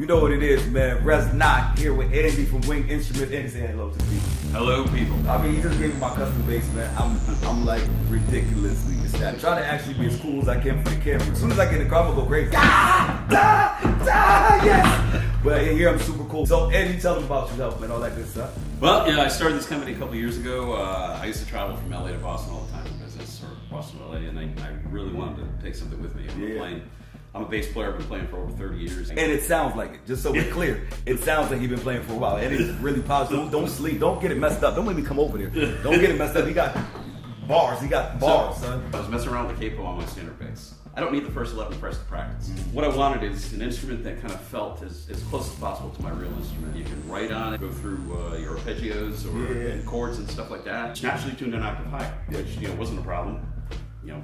know what it is, man. REZNOC here with Andy from Wing Instruments. Andy, say hello to the people. Hello, people. I mean, he just gave me my custom bass, man. I'm like ridiculously ecstatic. Trying to actually be as cool as I can for the camera. As soon as I get in the car, I'm gonna go crazy. Yes! But here I'm super cool. So, Andy, tell them about yourself, man, all that good stuff. Well, yeah, I started this company a couple years ago. I used to travel from LA to Boston all the time for business, or Boston to LA, and I really wanted to take something with me. I'm a bass player. I've been playing for over 30 years. And it sounds like it, just so we're clear. It sounds like you've been playing for a while. And it's really positive. Don't sleep. Don't get it messed up. Don't make me come over there. Don't get it messed up. He got bars. He got bars, son. I was messing around with the capo on my standard bass. I don't need the first 11 frets to practice. What I wanted is an instrument that kind of felt as close as possible to my real instrument. You can write on it, go through your arpeggios or chords and stuff like that. It's naturally tuned an octave higher, which wasn't a problem.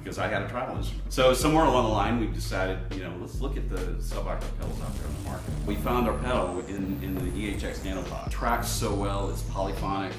Because I had a travel instrument. So somewhere along the line, we decided, let's look at the sub-octave pedals out there on the market. We found our pedal in the EHX Nanopod. It tracks so well, it's polyphonic,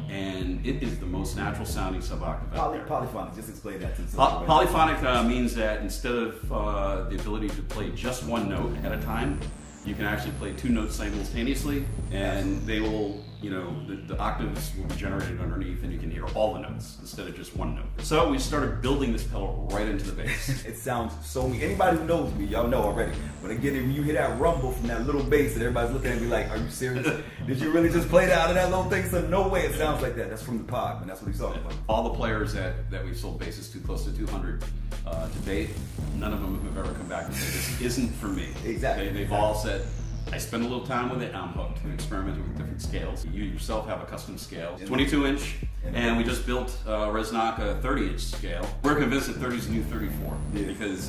and it is the most natural sounding sub-octave out there. Polyphonic, just explain that to the Polyphonic means that instead of the ability to play just one note at a time, you can actually play two notes simultaneously, and they will, the octaves will be generated underneath, and you can hear all the notes instead of just one note. So we started building this pedal right into the bass. It sounds so neat. Anybody who knows me, y'all know already. When you hear that rumble from that little bass, and everybody's looking at me like, "Are you serious? Did you really just play that out of that little thing?" So no way it sounds like that. That's from the pod, and that's what he's talking about. All the players that we've sold basses to, close to 200 to date, none of them have ever come back and said, "This isn't for me." Exactly. They've all said, I spend a little time with it, I'm hooked. We experimented with different scales. You yourself have a custom scale, 22 inch, and we just built REZNOC a 30 inch scale. We're convinced that 30 is the new 34, because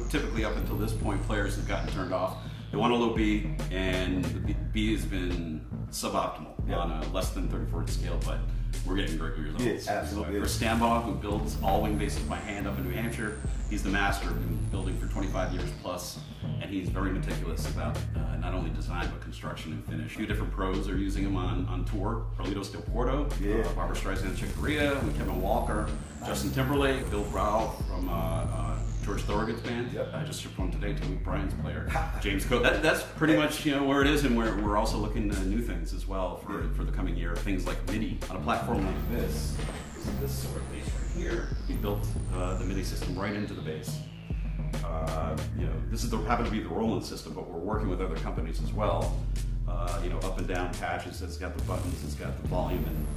typically up until this point, players have gotten turned off. They want a low B, and the B has been suboptimal on a less than 34 inch scale, but we're getting great results. Yes, absolutely. Chris Stambaugh, who builds all wing basses by hand up in New Hampshire, he's the master of building for 25 years plus, and he's very meticulous about not only design but construction and finish. A few different pros are using him on tour. Carlitos Del Porto, Barbara Streisand, Chick Corea, Kevin Walker, Justin Timberlake, Bill Brow from George Thorogood's band. I just shipped one today to Luke Bryan's player, James Coe. That's pretty much where it is, and we're also looking at new things as well for the coming year. Things like MIDI on a platform like this sort of bass right here. We built the MIDI system right into the bass. This is happened to be the Roland system, but we're working with other companies as well. Up and down patches. It's got the buttons. It's got the volume, and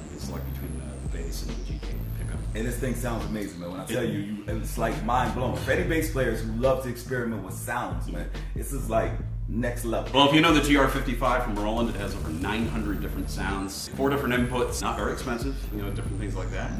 you can select between the bass and the GK pickup. And this thing sounds amazing, man. When I tell you, it's like mind blowing. For any bass players who love to experiment with sounds, man, this is like next level. Well, if you know the GR55 from Roland, it has over 900 different sounds, 4 different inputs, not very expensive, different things like that.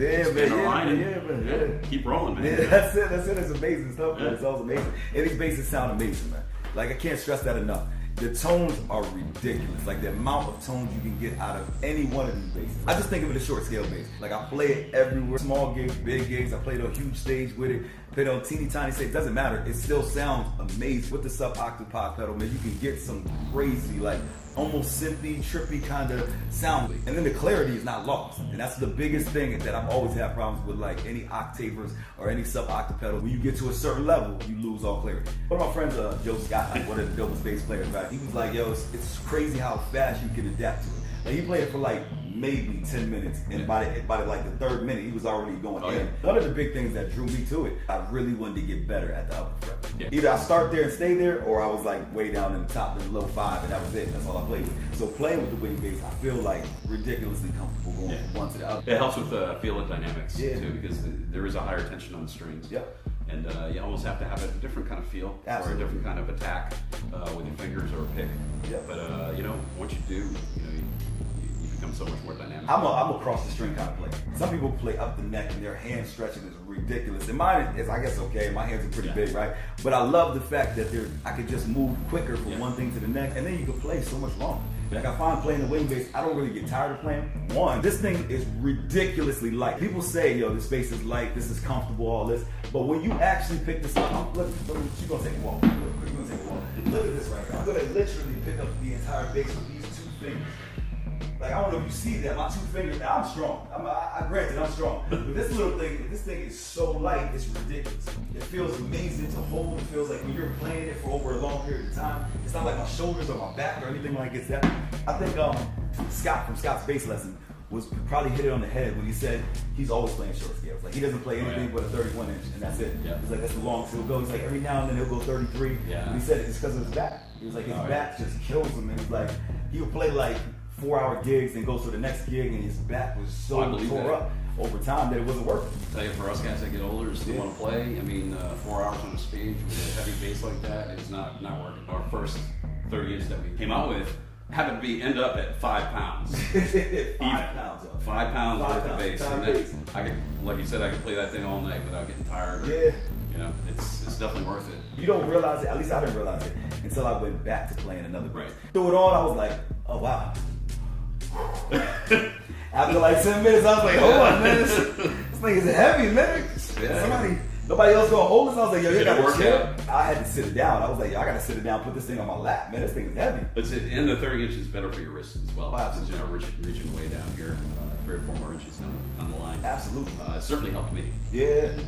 Keep rolling, man. Yeah, that's it. It's amazing stuff, man. It's all amazing. And these basses sound amazing, man. Like, I can't stress that enough. The tones are ridiculous. Like, the amount of tones you can get out of any one of these basses. I just think of it as short scale bass. Like, I play it everywhere. Small gigs, big gigs. I played on a huge stage with it. Played on teeny tiny stage. Doesn't matter. It still sounds amazing. With the sub-octave pod pedal, man, you can get some crazy, like, almost synthy, trippy kind of sound. And then the clarity is not lost. And that's the biggest thing that I've always had problems with, like any octavers or any sub-octave pedal. When you get to a certain level, you lose all clarity. One of my friends, Joe Scott, like one of the dopest bass players, right? He was like, yo, it's crazy how fast you can adapt to it. Like, he played it for like maybe 10 minutes, and by like the third minute, he was already going in. One of the big things that drew me to it, I really wanted to get better at the upper fret. Either I start there and stay there, or I was like way down in the top, in the low 5, and that was it. That's all I played with. So playing with the wing bass, I feel like ridiculously comfortable going from one to the other. It helps with the feel of dynamics too, because there is a higher tension on the strings. And you almost have to have a different kind of feel or a different kind of attack with your fingers or a pick. But once you do, you become so much more dynamic. I'm a cross the string kind of player. Some people play up the neck and their hand stretching is ridiculous. And mine is, I guess, okay. My hands are pretty big, right? But I love the fact that I could just move quicker from one thing to the next, and then you can play so much longer. Like, I find playing the wing bass, I don't really get tired of playing. One, this thing is ridiculously light. People say, yo, this bass is light, this is comfortable, all this. But when you actually pick this up, look, you're gonna take a walk. You're gonna take a walk. Look at this right now. I'm gonna literally pick up the entire bass with these two fingers. Like, I don't know if you see that, my 2 fingers, now I'm strong. Granted, I'm strong. But this little thing, this thing is so light, it's ridiculous. It feels amazing to hold. It feels like when you're playing it for over a long period of time, it's not like my shoulders or my back or anything like that. I think Scott from Scott's Bass Lesson was probably hit it on the head when he said he's always playing short scales. Like, he doesn't play anything but a 31 inch, and that's it. Yeah. He's like, that's the longest he'll go. He's like, every now and then he'll go 33. Yeah. And he said it's because of his back. He was like, his back just kills him. And he's like, he'll play like 4-hour gigs and goes to the next gig, and his back was so tore up over time that it wasn't working. I tell you, for us guys that get older, still want to play. I mean, 4 hours on a stage with a heavy bass like that is not working. Our first 30 inch that we came out with happened to end up at 5 pounds. 5 pounds. 5 pounds worth of bass. And I could, like you said, I could play that thing all night without getting tired. Yeah. You know, it's definitely worth it. You don't realize it, at least I didn't realize it, until I went back to playing another bass. Right. Threw it on, I was like, oh wow. After like 10 minutes, I was like, hold on, man, this thing is heavy, man. Yeah. Nobody else gonna hold this. I was like, yo, you Did it gotta work chill. out? I had to sit it down. I was like, yo, I gotta sit it down, put this thing on my lap, man. This thing is heavy. And the 30 inches is better for your wrists as well. Wow. Since you're not reaching way down here, 3 or 4 more inches down the line. Absolutely. It certainly helped me. Yeah. And,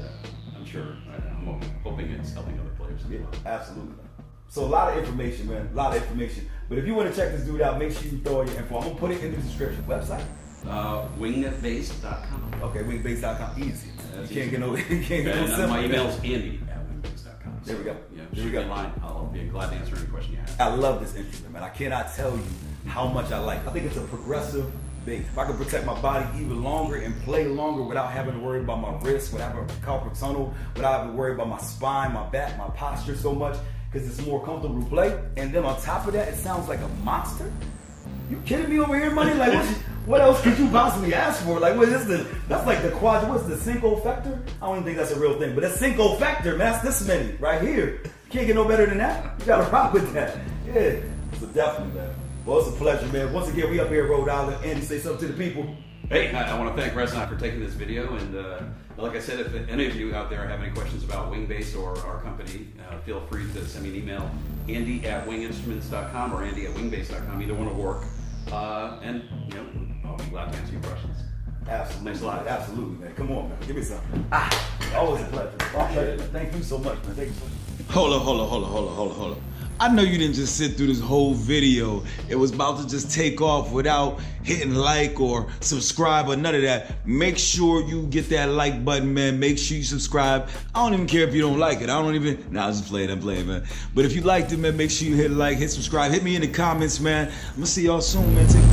I'm sure. I'm hoping it's helping other players as Yeah, well. absolutely. So a lot of information, man. A lot of information. But if you want to check this dude out, make sure you throw your info. I'm gonna put it in the description. Website. Wingbass.com. Okay, wingbass.com. Easy. That's You can't easy. get no. You can't get no And simple. my email is andy@wingbass.com. There we go. Yeah, There we shoot me go. a line. I'll be glad to answer any question you have. I love this instrument, man. I cannot tell you how much I like it. I think it's a progressive bass. If I could protect my body even longer and play longer without having to worry about my wrist, without having carpal tunnel, without having to worry about my spine, my back, my posture so much, because it's more comfortable to play. And then on top of that, it sounds like a monster. You kidding me over here, money? Like, what else could you possibly ask for? Like, what is this? That's like the what's the Cinco Factor? I don't even think that's a real thing, but that Cinco Factor, man, that's this many right here. You can't get no better than that. You gotta rock with that. Yeah, so definitely, man. Well, it's a pleasure, man. Once again, we up here in Rhode Island. Andy, say something to the people. Hey, I want to thank REZNOC for taking this video, and like I said, if any of you out there have any questions about Wingbass or our company, feel free to send me an email, andy@winginstruments.com or andy@wingbass.com. Either one will work, and you know, I'll be glad to answer your questions. Absolutely. Thanks a lot. Absolutely, man. Come on, man. Give me some. Always a pleasure. My pleasure, man. Thank you so much, man. Thank you so much. Hold up. I know you didn't just sit through this whole video. It was about to just take off without hitting like or subscribe or none of that. Make sure you get that like button, man. Make sure you subscribe. I don't even care if you don't like it. I'm just playing, man. But if you liked it, man, make sure you hit like, hit subscribe. Hit me in the comments, man. I'm gonna see y'all soon, man. Take care.